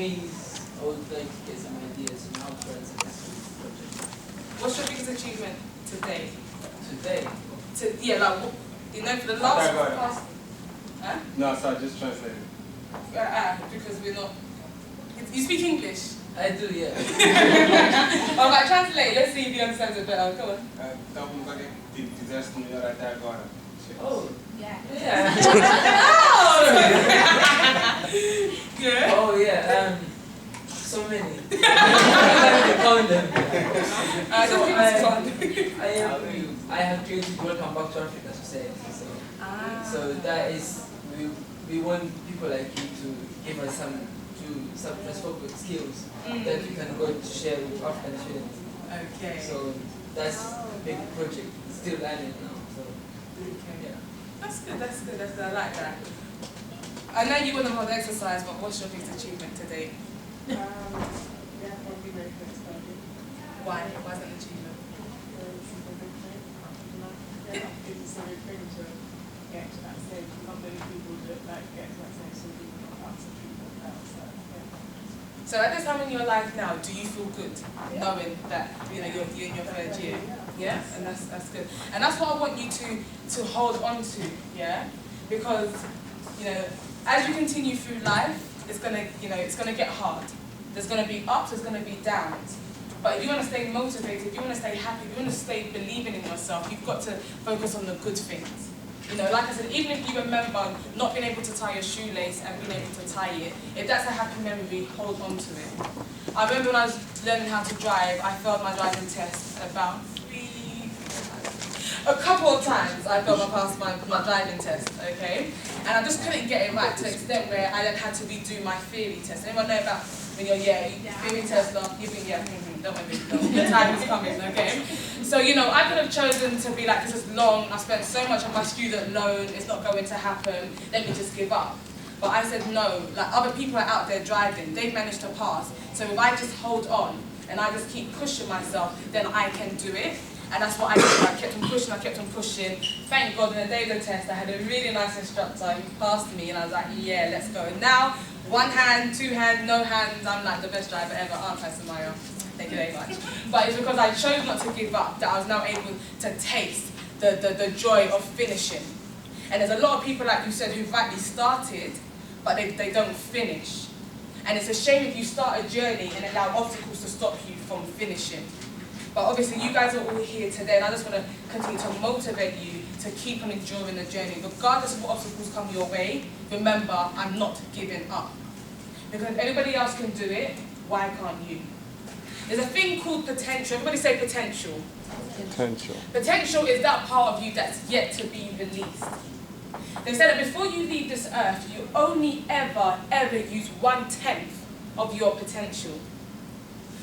me, I would like to get some ideas on how to run a successful project. What's your biggest achievement today? Today? Yeah, like, you know, for the last... Huh? No, sorry, just translate it. Because we're not... You speak English? I do, yeah. Alright, translate. Let's see if you understand it better. Come on. Oh. Yeah. Yeah. Yeah. Oh, yeah. So many. I can't count them. Just give us one. I have created Welcome Back to Africa Society. So that is, we want people like you to give us some transferable skills that we can go to share with African students. Okay. So that's a big project. It's still learning now. So okay. Yeah. That's good. I like that. I know you want to hold exercise, but what's your biggest achievement today? Yeah, probably very good study. Why? Why is that an achievement? It's a very thing to get to that stage. Not many people do it, like get to that stage, so people not about to treat them out. So at this time in your life now, do you feel good knowing that you're in your third year? Yeah, and that's good. And that's what I want you to hold on to, yeah, because as you continue through life, it's gonna get hard. There's gonna be ups, there's gonna be downs. But if you want to stay motivated, if you want to stay happy, if you want to stay believing in yourself, you've got to focus on the good things. Like I said, even if you remember not being able to tie your shoelace and being able to tie it, if that's a happy memory, hold on to it. I remember when I was learning how to drive, I failed my driving test about a couple of times. I failed my driving test, okay? And I just couldn't get it right to the extent where I then had to redo my theory test. Anyone know about when you're, theory test, don't worry, the time is coming, okay? So, I could have chosen to be like, this is long, I spent so much on my student loan, it's not going to happen, let me just give up. But I said no, like other people are out there driving, they've managed to pass. So if I just hold on and I just keep pushing myself, then I can do it. And that's what I did. I kept on pushing. Thank God, on the day of the test, I had a really nice instructor who passed me, and I was like, yeah, let's go. And now, one hand, two hands, no hands, I'm like the best driver ever, aren't I, Samaya? Thank you very much. But it's because I chose not to give up that I was now able to taste the joy of finishing. And there's a lot of people, like you said, who rightly started, but they don't finish. And it's a shame if you start a journey and allow obstacles to stop you from finishing. But obviously you guys are all here today, and I just want to continue to motivate you to keep on enjoying the journey. Regardless of what obstacles come your way, remember, I'm not giving up. Because if everybody else can do it, why can't you? There's a thing called potential. Everybody say potential. Potential. Potential is that part of you that's yet to be released. They said that before you leave this earth, you only ever use 1/10 of your potential.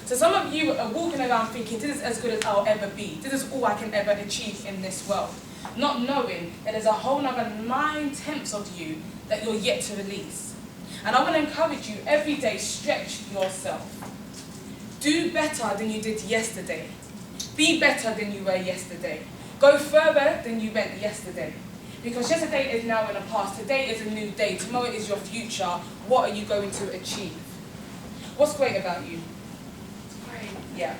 So some of you are walking around thinking, this is as good as I'll ever be. This is all I can ever achieve in this world. Not knowing that there's a whole other 9/10 of you that you're yet to release. And I want to encourage you, every day, stretch yourself. Do better than you did yesterday. Be better than you were yesterday. Go further than you went yesterday. Because yesterday is now in the past. Today is a new day. Tomorrow is your future. What are you going to achieve? What's great about you? Great. Yeah.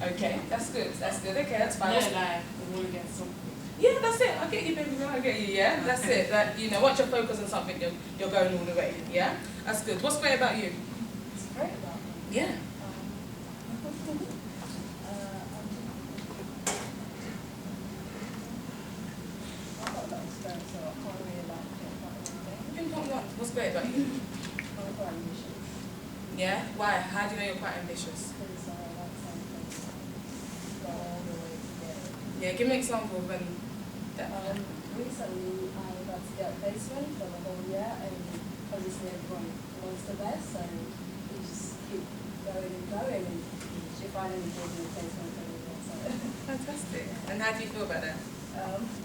Okay, that's good. That's good. Okay, that's fine. Yeah, like, we want to get something. Yeah, that's it. I get you, baby. I get you. Yeah, that's it. That once you're focused on something, you're going all the way. Yeah, that's good. What's great about you? It's great about me. Yeah. What's great about you? I'm quite ambitious. Yeah? Why? How do you know you're quite ambitious? Because I like something to go all the way to get it. Yeah, give me an example when that. Recently, I got to get a placement for the whole year, and obviously everyone wants the best, so you just keep going and going, and you finally get a placement for everyone. So. Fantastic. And how do you feel about that?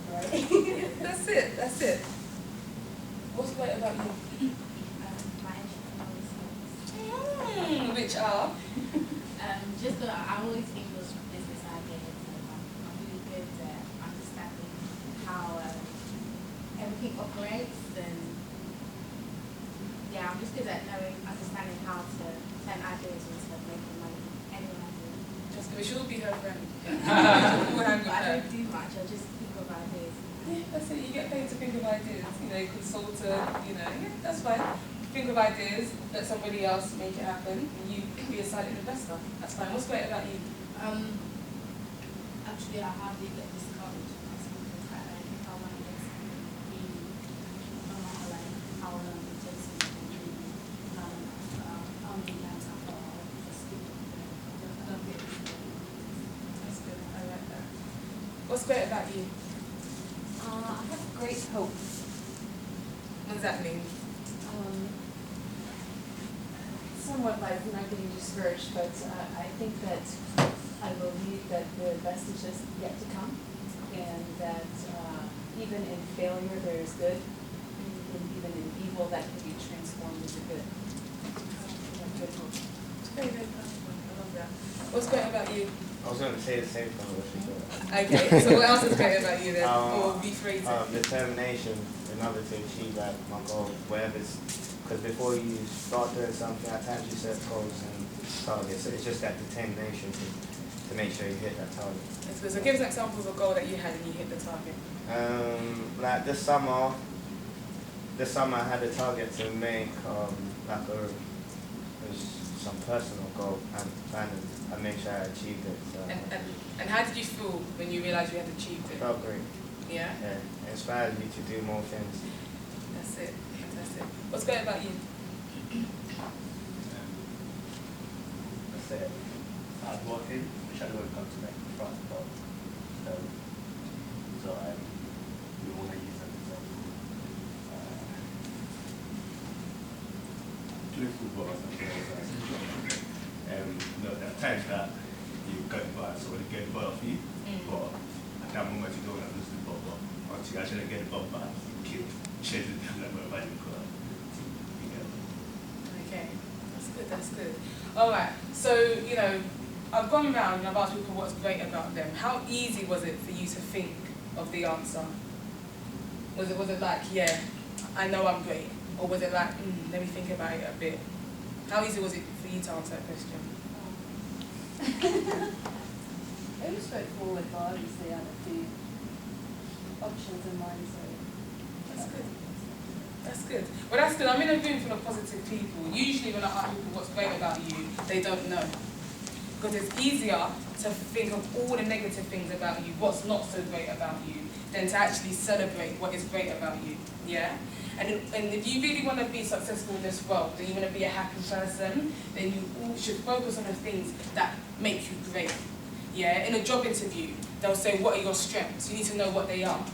Great. That's it. That's it. What's great about you? My entrepreneurial skills. Which are? Just that I always think those business ideas. I'm really good at understanding how thinking operates, then yeah, I'm just good at understanding how to turn ideas into making money. Anyone I do. Just we should all be her friend. But I don't do much, I just think of ideas. Yeah, that's it. You get paid to think of ideas. You know, consultant. You know, yeah, that's fine. Think of ideas, let somebody else make it happen, and you be a silent investor. That's fine. What's great about you? Actually, I hardly get discouraged because I think I want to get something really, I want to take something really, I'm the answer for just stick to it. I don't get discouraged. That's good. I like that. What's great about you? I have great hope. What does that mean? Somewhat like not getting discouraged, but I think that I believe that the best is just yet to come, and that even in failure there is good, and even in evil that can be transformed into good. Good hope. Very, very powerful. I love that. What's great about you? I was going to say the same thing what she said. Okay, so what else is great about you then? Or rephrase it? Determination in order to achieve that my goal, wherever it's, because before you start doing something, at times you set goals and targets. So it's just that determination to make sure you hit that target. So give us an example of a goal that you had and you hit the target. Like this summer I had a target to make some personal goal and planning. I make sure I achieved it. So. And how did you feel when you realised you had achieved it? Felt great. Yeah? Yeah. It inspired me to do more things. That's it. Fantastic. What's great about you? That's it. Hard working, which I don't come to make the front, but so we want to use that example. Play football or something like that. There are times that you get the ball, so when you get the ball off you, but at that moment you don't want to lose the ball, but once you actually get the ball back, you keep chasing them like wherever you go. Okay, that's good. Alright, so, you know, I've gone round and I've asked people what's great about them. How easy was it for you to think of the answer? Was it like, yeah, I know I'm great? Or was it like, let me think about it a bit? How easy was it for you to answer that question? It was straightforward, but obviously I had a few options in mind, so That's good. That's good. Well, that's good. I'm in a room full of positive people. Usually when I ask people what's great about you, they don't know. Because it's easier to think of all the negative things about you, what's not so great about you, than to actually celebrate what is great about you. Yeah? And if you really want to be successful in this world, and you want to be a happy person, then you all should focus on the things that make you great. Yeah? In a job interview, they'll say, what are your strengths? You need to know what they are.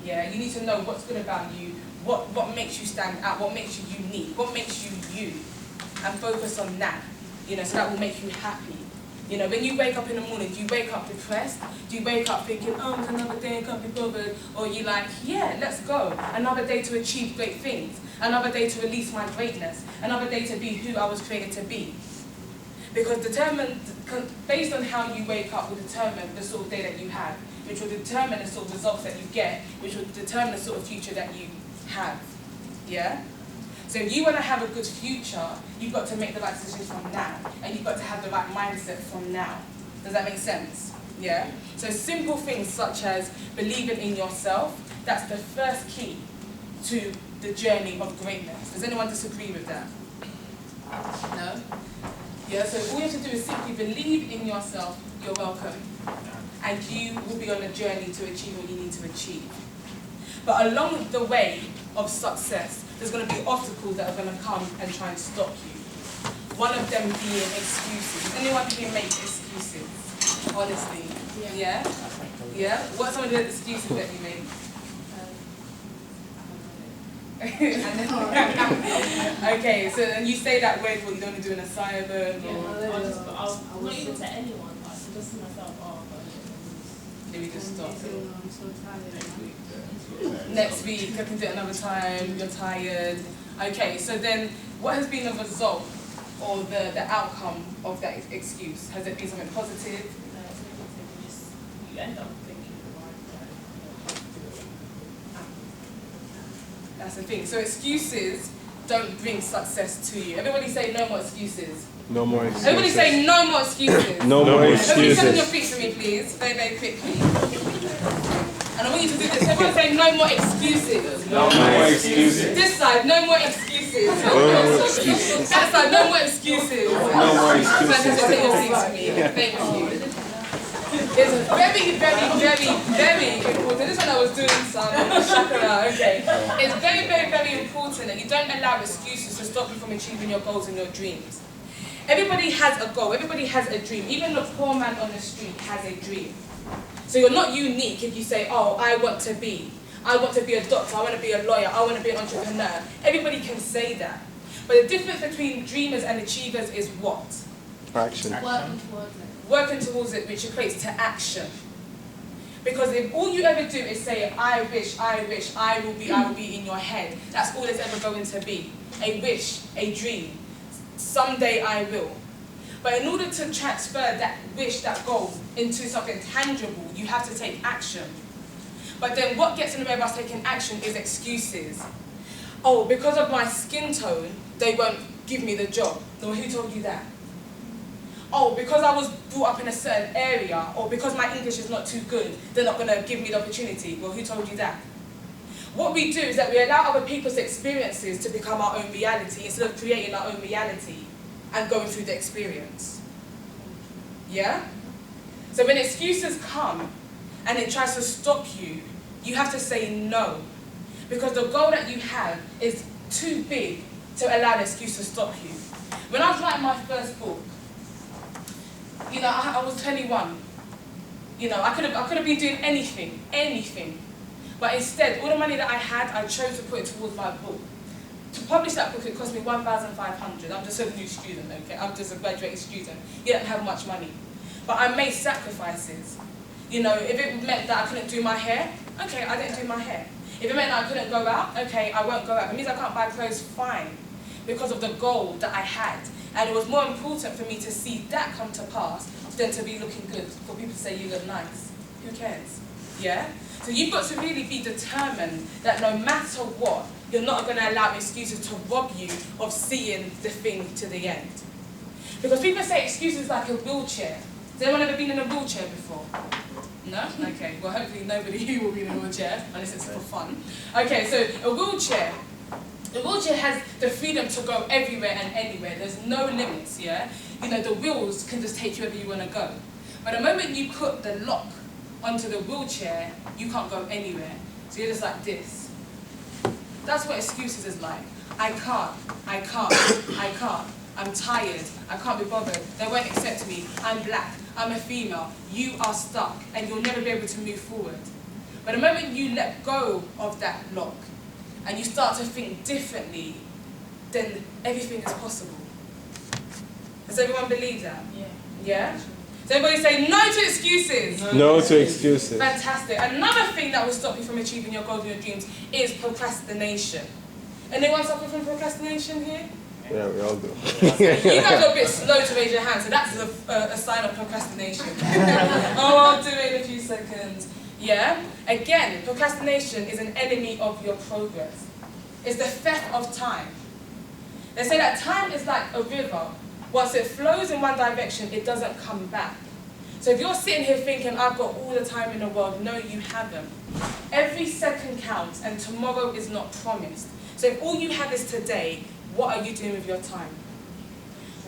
Yeah? You need to know what's good about you, what makes you stand out, what makes you unique, what makes you you, and focus on that. You know, so that will make you happy. You know, when you wake up in the morning, do you wake up depressed? Do you wake up thinking, oh, it's another day, I can't be bothered? Or you like, yeah, let's go. Another day to achieve great things. Another day to release my greatness. Another day to be who I was created to be. Because based on how you wake up will determine the sort of day that you have, which will determine the sort of results that you get, which will determine the sort of future that you have. Yeah? So if you want to have a good future, you've got to make the right decisions from now. And you've got to have the right mindset from now. Does that make sense? Yeah? So simple things such as believing in yourself, that's the first key to the journey of greatness. Does anyone disagree with that? No? Yeah, so all you have to do is simply believe in yourself, you're welcome. And you will be on a journey to achieve what you need to achieve. But along the way of success, there's going to be obstacles that are going to come and try and stop you. One of them being excuses. Anyone can make excuses, honestly. Yeah? Yeah? What are some of the excuses that you make? Okay, so and you say that word, what, you don't want to do an assignment? I'll not even to anyone, but just to myself, Let me just stop. I'm so tired. Next week, I can do it another time, you're tired. Okay, so then what has been the result or the outcome of that excuse? Has it been something positive? you end up thinking, That's the thing. So excuses don't bring success to you. Everybody say no more excuses. No more excuses. Everybody say no more excuses. No more Everybody stand on your excuses. feet for me, please. Very, very quickly. And I want you to do this. Everyone say no more excuses. No more excuses. This side, no more excuses. No more excuses. That side, no more excuses. No more excuses. Fantastic. Take your seats for me. Thank you. It's very, very, very, very important. This one I was doing some shakara, okay. It's very, very, very important that you don't allow excuses to stop you from achieving your goals and your dreams. Everybody has a goal, everybody has a dream. Even the poor man on the street has a dream. So you're not unique if you say, oh, I want to be a doctor, I want to be a lawyer, I want to be an entrepreneur. Everybody can say that. But the difference between dreamers and achievers is what? Action. Working towards it. Working towards it, which equates to action. Because if all you ever do is say, I wish, I will be in your head, that's all it's ever going to be. A wish, a dream. Someday I will. But in order to transfer that wish, that goal, into something tangible, you have to take action. But then what gets in the way of us taking action is excuses. Oh, because of my skin tone, they won't give me the job. No, who told you that? Oh, because I was brought up in a certain area, or because my English is not too good, they're not going to give me the opportunity. Well, who told you that? What we do is that we allow other people's experiences to become our own reality instead of creating our own reality and going through the experience. Yeah? So when excuses come and it tries to stop you, you have to say no. Because the goal that you have is too big to allow an excuse to stop you. When I was writing my first book, you know, I was 21. You know, I could have been doing anything. But instead, all the money that I had, I chose to put it towards my book. To publish that book, it cost me $1,500. I'm just a new student, okay? I'm just a graduated student. You don't have much money. But I made sacrifices. You know, if it meant that I couldn't do my hair, okay, I didn't do my hair. If it meant that I couldn't go out, okay, I won't go out. If it means I can't buy clothes, fine. Because of the goal that I had. And it was more important for me to see that come to pass than to be looking good, for people to say you look nice. Who cares? Yeah? So you've got to really be determined that no matter what, you're not going to allow excuses to rob you of seeing the thing to the end. Because people say excuses like a wheelchair. Has anyone ever been in a wheelchair before? No? Okay, well hopefully nobody here will be in a wheelchair, unless it's for fun. Okay, so a wheelchair has the freedom to go everywhere and anywhere. There's no limits, yeah? You know, the wheels can just take you wherever you want to go. But the moment you put the lock onto the wheelchair, you can't go anywhere. So you're just like this. That's what excuses is like. I can't. I'm tired. I can't be bothered. They won't accept me. I'm black. I'm a female. You are stuck and you'll never be able to move forward. But the moment you let go of that lock and you start to think differently, then everything is possible. Does everyone believe that? Yeah. Yeah? So everybody say no to excuses. No to excuses. Fantastic. Another thing that will stop you from achieving your goals and your dreams is procrastination. Anyone suffer from procrastination here? Yeah, we all do. You guys are a bit slow to raise your hand, so that's a sign of procrastination. Oh, I'll do it in a few seconds. Yeah? Again, procrastination is an enemy of your progress. It's the theft of time. They say that time is like a river. Once it flows in one direction, it doesn't come back. So if you're sitting here thinking, I've got all the time in the world, no, you haven't. Every second counts, and tomorrow is not promised. So if all you have is today, what are you doing with your time?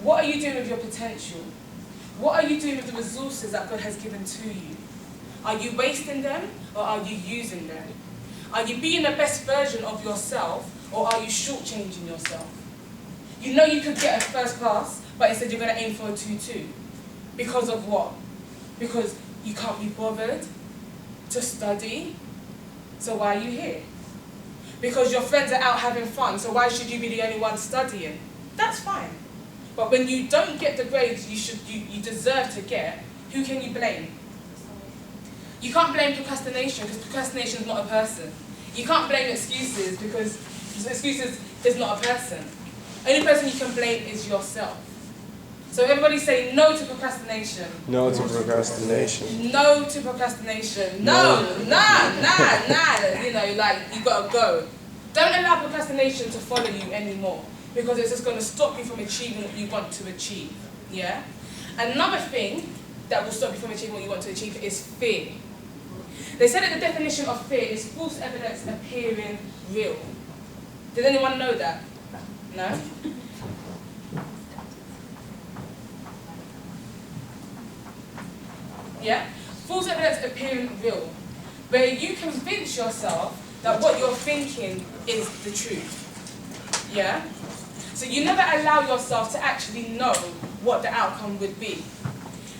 What are you doing with your potential? What are you doing with the resources that God has given to you? Are you wasting them, or are you using them? Are you being the best version of yourself, or are you shortchanging yourself? You know you could get a first class, but instead you're going to aim for a 2-2. Because of what? Because you can't be bothered to study, so why are you here? Because your friends are out having fun, so why should you be the only one studying? That's fine. But when you don't get the grades you deserve to get, who can you blame? You can't blame procrastination, because procrastination is not a person. You can't blame excuses, because excuses is not a person. Only person you can blame is yourself. So everybody say no to procrastination. No to procrastination. No to procrastination. No, nah. You know, like, you gotta go. Don't allow procrastination to follow you anymore, because it's just going to stop you from achieving what you want to achieve. Yeah? Another thing that will stop you from achieving what you want to achieve is fear. They said that the definition of fear is false evidence appearing real. Did anyone know that? No? Yeah? False evidence appearing real, where you convince yourself that what you're thinking is the truth. Yeah? So you never allow yourself to actually know what the outcome would be.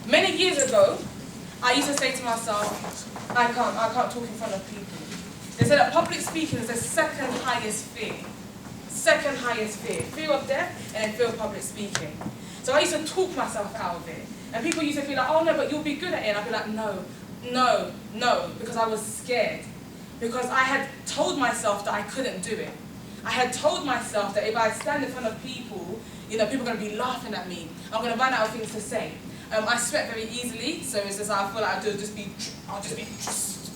Many years ago, I used to say to myself, I can't talk in front of people. They said that public speaking is the second highest fear. Second highest fear. Fear of death and fear of public speaking. So I used to talk myself out of it. And people used to be like, oh no, but you'll be good at it. And I'd be like, no, because I was scared. Because I had told myself that I couldn't do it. I had told myself that if I stand in front of people, people are going to be laughing at me. I'm going to run out of things to say. I sweat very easily, so it's just I feel like I'll just be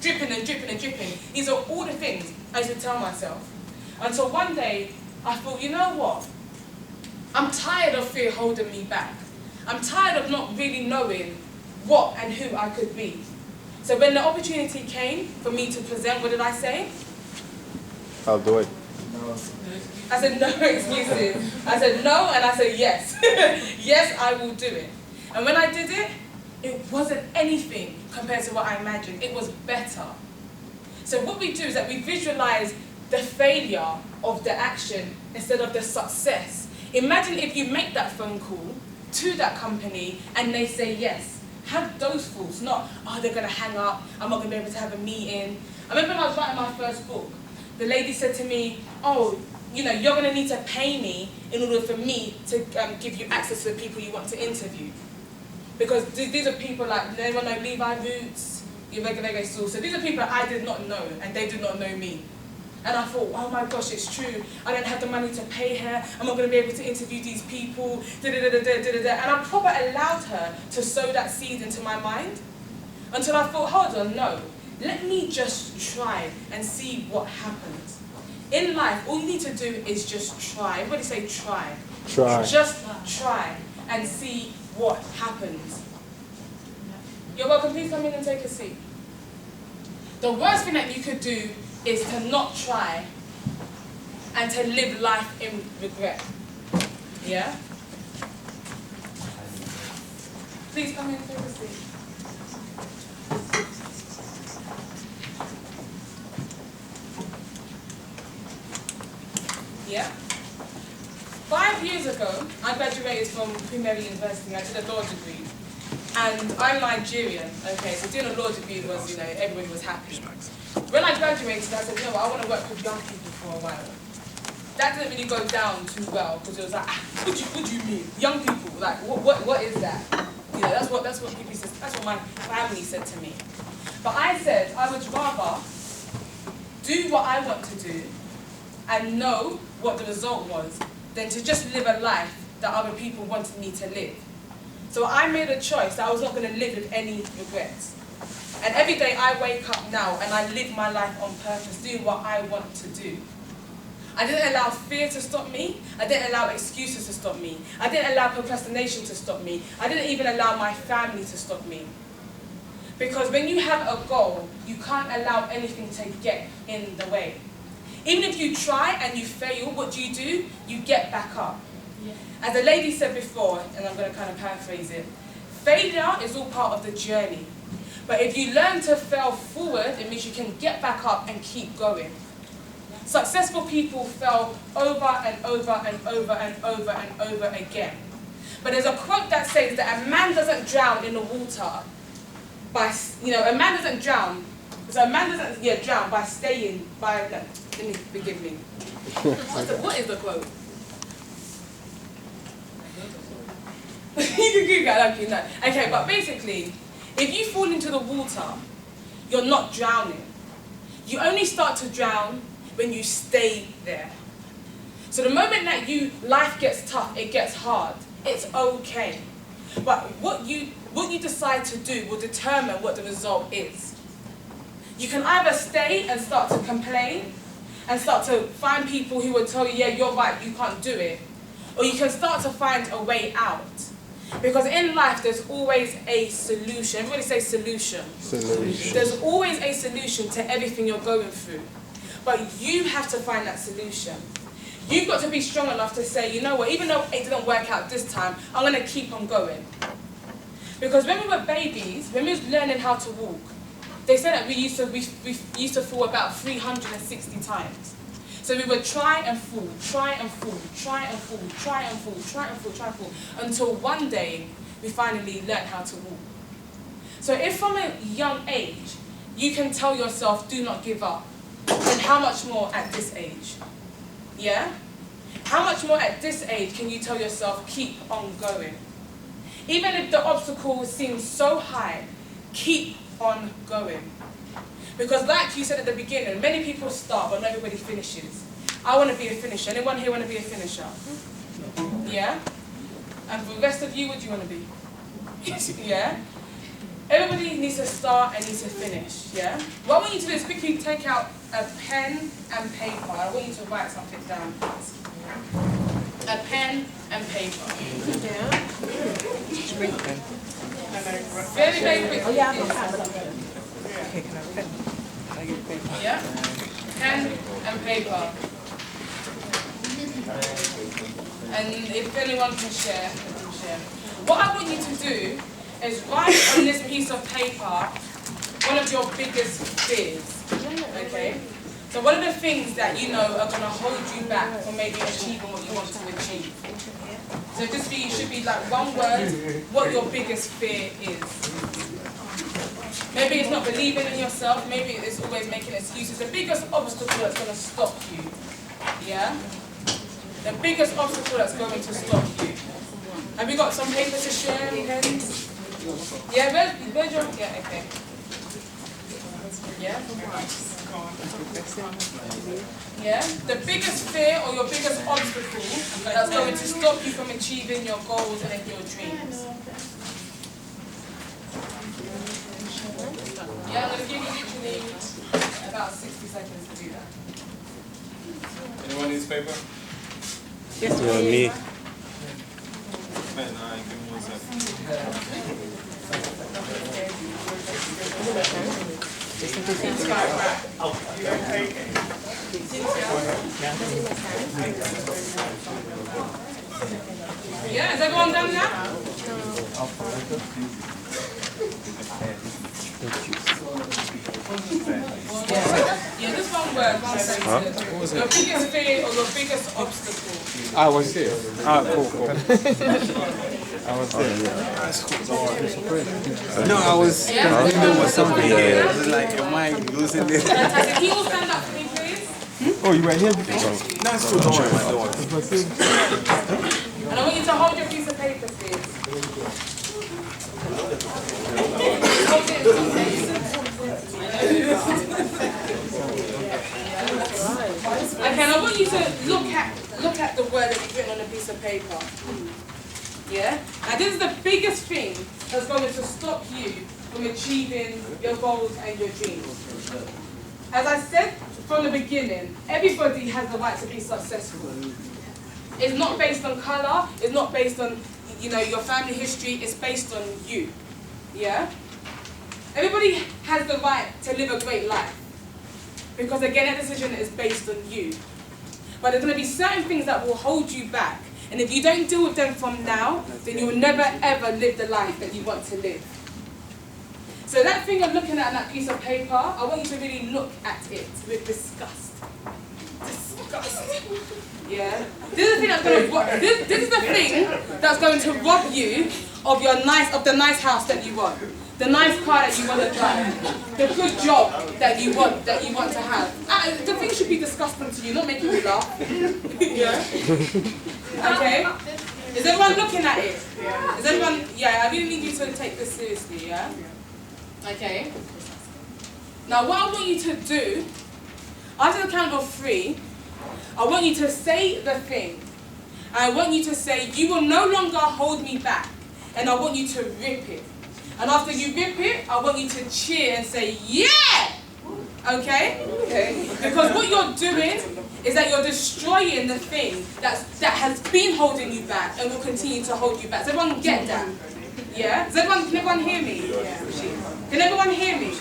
dripping and dripping and dripping. These are all the things I used to tell myself. Until one day, I thought, you know what? I'm tired of fear holding me back. I'm tired of not really knowing what and who I could be. So when the opportunity came for me to present, what did I say? I'll do it. I said no excuses. I said no, and I said yes. Yes, I will do it. And when I did it, it wasn't anything compared to what I imagined. It was better. So what we do is that we visualize the failure of the action instead of the success. Imagine if you make that phone call to that company and they say yes. Have those thoughts, not, oh, they're going to hang up, I'm not going to be able to have a meeting. I remember when I was writing my first book, the lady said to me, oh, you're going to need to pay me in order for me to give you access to the people you want to interview. Because these are people like, anyone know Levi Roots, Reggae Soul. So these are people that I did not know, and they did not know me. And I thought, oh my gosh, it's true. I don't have the money to pay her. I'm not going to be able to interview these people. And I probably allowed her to sow that seed into my mind until I thought, hold on, no. Let me just try and see what happens. In life, all you need to do is just try. Everybody say try. Try. Just try and see what happens. You're welcome. Please come in and take a seat. The worst thing that you could do is to not try and to live life in regret. Yeah? Please come in and take a seat. Yeah? 5 years ago, I graduated from Queen Mary University. I did a law degree. And I'm Nigerian, okay, so doing a law degree was, everybody was happy. When I graduated, I said, no, I want to work with young people for a while. That didn't really go down too well, because it was like, what do you mean? Young people, like, what is that? That's what people said, that's what my family said to me. But I said, I would rather do what I want to do and know what the result was than to just live a life that other people wanted me to live. So I made a choice that I was not going to live with any regrets. And every day I wake up now and I live my life on purpose, doing what I want to do. I didn't allow fear to stop me. I didn't allow excuses to stop me. I didn't allow procrastination to stop me. I didn't even allow my family to stop me. Because when you have a goal, you can't allow anything to get in the way. Even if you try and you fail, what do? You get back up. Yeah. As the lady said before, and I'm going to kind of paraphrase it, failure is all part of the journey. But if you learn to fail forward, it means you can get back up and keep going. Successful people fail over and over and over and over and over again. But there's a quote that says that a man doesn't drown in the water by, a man doesn't drown. So a man doesn't drown by staying, let me forgive me. What is the quote? You can Google it, okay, no. Okay, but basically, if you fall into the water, you're not drowning. You only start to drown when you stay there. So the moment that life gets tough, it gets hard, it's okay. But what you decide to do will determine what the result is. You can either stay and start to complain and start to find people who will tell you, yeah, you're right, you can't do it. Or you can start to find a way out. Because in life, there's always a solution. Everybody say solution. Solution. There's always a solution to everything you're going through. But you have to find that solution. You've got to be strong enough to say, you know what, even though it didn't work out this time, I'm going to keep on going. Because when we were babies, when we was learning how to walk, they said that we used to fall about 360 times. So we would try and fall, try and fall, try and fall, try and fall, try and fall, try and fall, until one day we finally learned how to walk. So if from a young age you can tell yourself, do not give up, then how much more at this age? Yeah? How much more at this age can you tell yourself, keep on going? Even if the obstacle seems so high, keep on going. Because like you said at the beginning, many people start, but not everybody finishes. I want to be a finisher. Anyone here want to be a finisher? Yeah? And for the rest of you, what do you want to be? Yeah? Everybody needs to start and needs to finish, yeah? What I want you to do is quickly take out a pen and paper. I want you to write something down. A pen and paper. Yeah. Very, very quickly. Oh, yeah, I've got Okay, can I have a pen? Can I get a paper? Yeah. Pen and paper. And if anyone can share, they can share. What I want you to do is write on this piece of paper one of your biggest fears. Okay? So one of the things that you know are going to hold you back from maybe achieving what you want to achieve. So just be, it should be like one word, what your biggest fear is. Maybe it's not believing in yourself, maybe it's always making excuses. The biggest obstacle that's going to stop you, yeah? The biggest obstacle that's going to stop you. Have you got some paper to share, pens? Yeah, where's your, yeah, okay. Yeah? Yeah? The biggest fear or your biggest obstacle that's going to stop you from achieving your goals and your dreams. Yeah, I'm going to give you literally about 60 seconds to do that. Anyone needs paper? Yes, me. Man, give me 1 second. Yeah, is everyone done now? Yeah, this one word, one sentence. What was it? Your biggest fear or your biggest obstacle. I was here. Cool. I was there. No, I was. Yeah, I this one was something. yeah. I was like, am I losing this? Fantastic. Can you all stand up for me, please? Oh, you were here before? No, it's cool. Don't worry. And I want you to hold your piece of paper, please. Hold it. Okay, and I want you to look at the word that you've written on a piece of paper. Yeah? Now this is the biggest thing that's going to stop you from achieving your goals and your dreams. As I said from the beginning, everybody has the right to be successful. It's not based on colour, it's not based on, you know, your family history, it's based on you. Yeah? Everybody has the right to live a great life. Because again, that decision is based on you. But there's going to be certain things that will hold you back. And if you don't deal with them from now, then you will never ever live the life that you want to live. So that thing you're looking at on that piece of paper, I want you to really look at it with disgust. Disgust. Yeah? This is the thing that's going to this is the thing that's going to rob you of the nice house that you want. The nice car that you want to drive, the good job that you want to have. The thing should be disgusting to you, not making you laugh. Yeah? Okay? Is everyone looking at it? Is everyone, yeah, I really need you to take this seriously, yeah? Okay? Now what I want you to do, after the count of 3, I want you to say the thing. I want you to say, you will no longer hold me back. And I want you to rip it. And after you rip it, I want you to cheer and say, yeah! Okay? Because what you're doing is that you're destroying the thing that has been holding you back and will continue to hold you back. Does everyone get that? Yeah? Can everyone hear me? Can everyone hear me?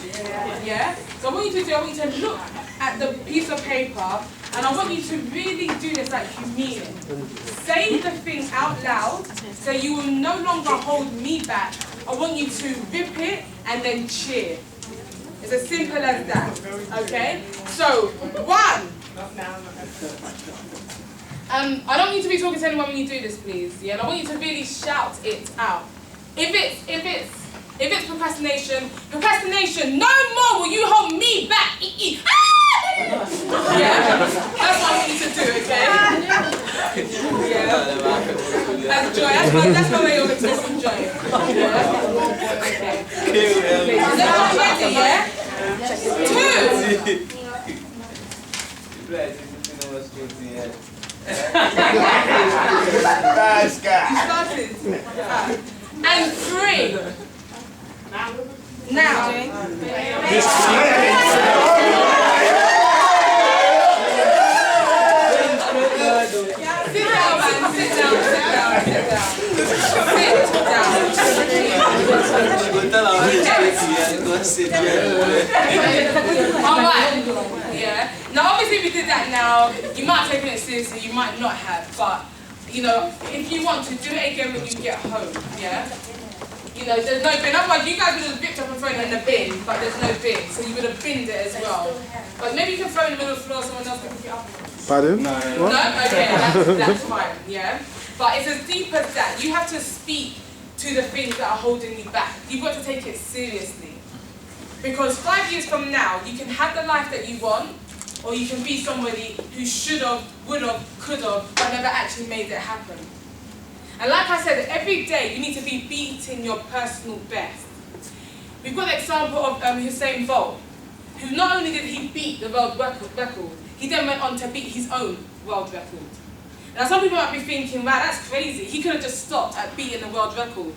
Yeah? So what I want you to do, I want you to look at the piece of paper and I want you to really do this like you mean it. Say the thing out loud so you will no longer hold me back. I want you to rip it and then cheer. It's as simple as that. Okay? So, 1. I don't want you to be talking to anyone when you do this, please. Yeah? And I want you to really shout it out. If it's procrastination, no more will you hold me back. Yeah, that's what I want you to do, okay? Yeah. That's joy. That's my way of expressing joy. Yeah. Okay. Is everyone ready? Yeah. 2. Nice guy. You started. And 3. Now. Sit down, man. Sit down. Alright. Yeah. Now obviously we did that now. You might have taken it seriously, you might not have, but you know, if you want to do it again when you get home, yeah? You know, there's no bin. Otherwise you guys would have picked up and thrown it in the bin, but there's no bin, so you would have binned it as well. But maybe you can throw it in the middle of the floor, someone else can pick it up. Pardon? No? Okay, that's fine, yeah? But it's as deep as that. You have to speak to the things that are holding you back. You've got to take it seriously. Because 5 years from now, you can have the life that you want, or you can be somebody who should have, would have, could have, but never actually made it happen. And like I said, every day you need to be beating your personal best. We've got the example of Usain Bolt, who not only did he beat the world record, he then went on to beat his own world record. Now some people might be thinking, wow, that's crazy. He could have just stopped at beating the world record.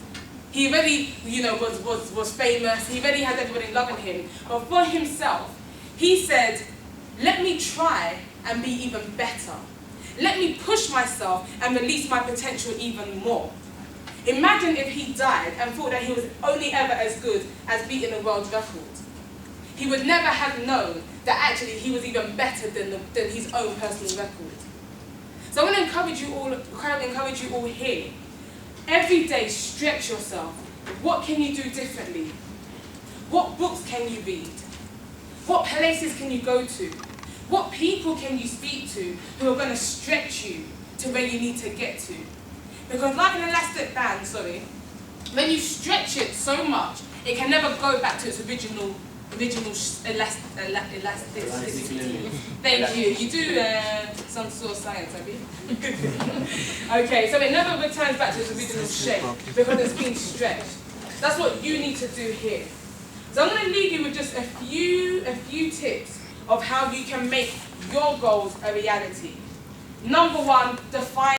He already, you know, was famous. He already had everybody loving him. But for himself, he said, let me try and be even better. Let me push myself and release my potential even more. Imagine if he died and thought that he was only ever as good as beating the world record. He would never have known that actually he was even better than his own personal record. So I want to encourage you all here. Every day, stretch yourself. What can you do differently? What books can you read? What places can you go to? What people can you speak to who are going to stretch you to where you need to get to? Because like an elastic band, when you stretch it so much, it can never go back to its original elasticity. Thank you. You do some sort of science, have you? Okay, so it never returns back to its original shape because it's been stretched. That's what you need to do here. So I'm going to leave you with just a few tips of how you can make your goals a reality. Number 1, define